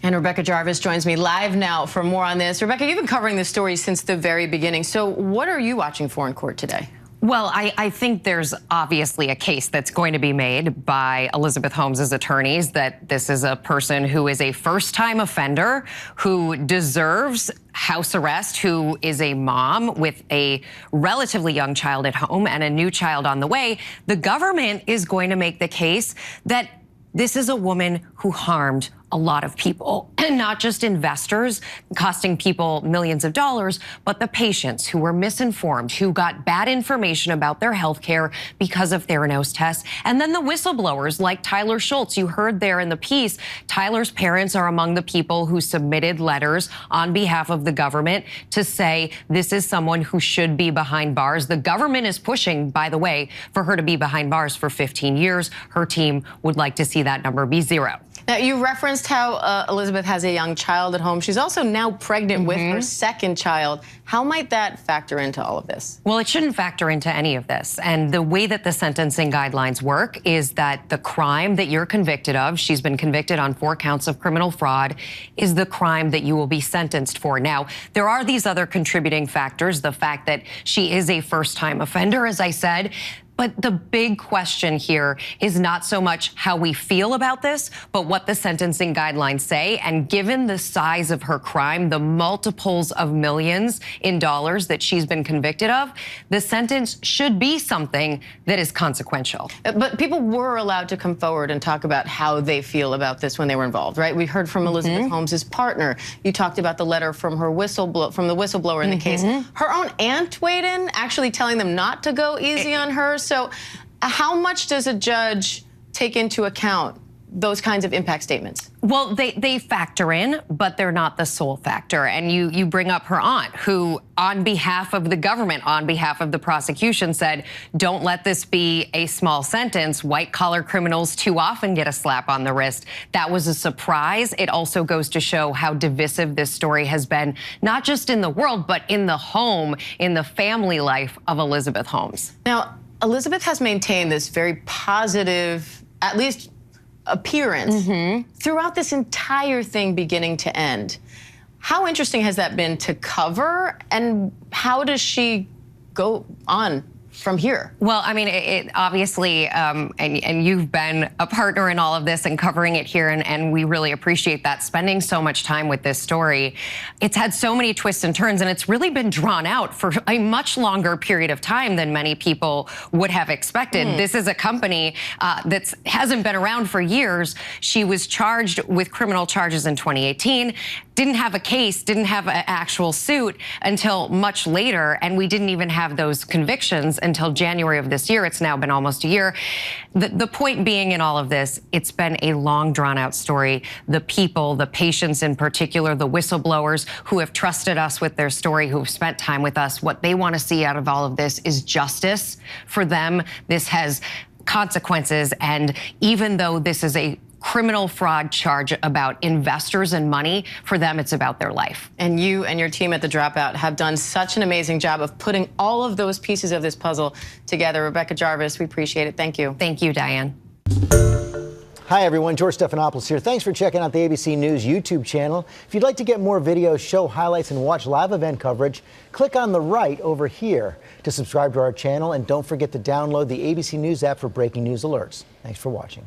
And Rebecca Jarvis joins me live now for more on this. Rebecca, you've been covering this story since the very beginning. So what are you watching for in court today? Well, I think there's obviously a case that's going to be made by Elizabeth Holmes' attorneys that this is a person who is a first-time offender, who deserves house arrest, who is a mom with a relatively young child at home and a new child on the way. The government is going to make the case that this is a woman who harmed a lot of people, and not just investors, costing people millions of dollars, but the patients who were misinformed, who got bad information about their health care because of Theranos tests, and then the whistleblowers like Tyler Schultz. You heard there in the piece, Tyler's parents are among the people who submitted letters on behalf of the government to say this is someone who should be behind bars. The government is pushing, by the way, for her to be behind bars for 15 years. Her team would like to see that number be 0. Now, you referenced how Elizabeth has a young child at home. She's also now pregnant with her second child. How might that factor into all of this? Well, it shouldn't factor into any of this. And the way that the sentencing guidelines work is that the crime that you're convicted of, she's been convicted on 4 counts of criminal fraud, is the crime that you will be sentenced for. Now, there are these other contributing factors, the fact that she is a first-time offender, as I said. But the big question here is not so much how we feel about this, but what the sentencing guidelines say. And given the size of her crime, the multiples of millions in dollars that she's been convicted of, the sentence should be something that is consequential. But people were allowed to come forward and talk about how they feel about this when they were involved, right? We heard from Elizabeth Holmes' partner. You talked about the letter from her whistleblower in the case. Her own aunt weighed in, actually telling them not to go easy on her. So how much does a judge take into account those kinds of impact statements? Well, they factor in, but they're not the sole factor. And you bring up her aunt, who on behalf of the government, on behalf of the prosecution, said, don't let this be a small sentence. White-collar criminals too often get a slap on the wrist. That was a surprise. It also goes to show how divisive this story has been, not just in the world, but in the home, in the family life of Elizabeth Holmes. Now, Elizabeth has maintained this very positive, at least appearance, throughout this entire thing beginning to end. How interesting has that been to cover, and how does she go on from here? Well, I mean, it obviously, and you've been a partner in all of this and covering it here, and we really appreciate that, spending so much time with this story. It's had so many twists and turns, and it's really been drawn out for a much longer period of time than many people would have expected. This is a company that hasn't been around for years. She was charged with criminal charges in 2018, didn't have a case, didn't have an actual suit until much later, and we didn't even have those convictions until January of this year. It's now been almost a year. The point being in all of this, it's been a long, drawn-out story. The people, the patients in particular, the whistleblowers who have trusted us with their story, who have spent time with us, what they want to see out of all of this is justice for them. This has consequences, and even though this is a criminal fraud charge about investors and money, for them it's about their life. And you and your team at The Dropout have done such an amazing job of putting all of those pieces of this puzzle together. Rebecca Jarvis, we appreciate it. Thank you. Thank you, Diane. Hi everyone, George Stephanopoulos here. Thanks for checking out the ABC News YouTube channel. If you'd like to get more videos, show highlights, and watch live event coverage, click on the right over here to subscribe to our channel, and don't forget to download the ABC News app for breaking news alerts. Thanks for watching.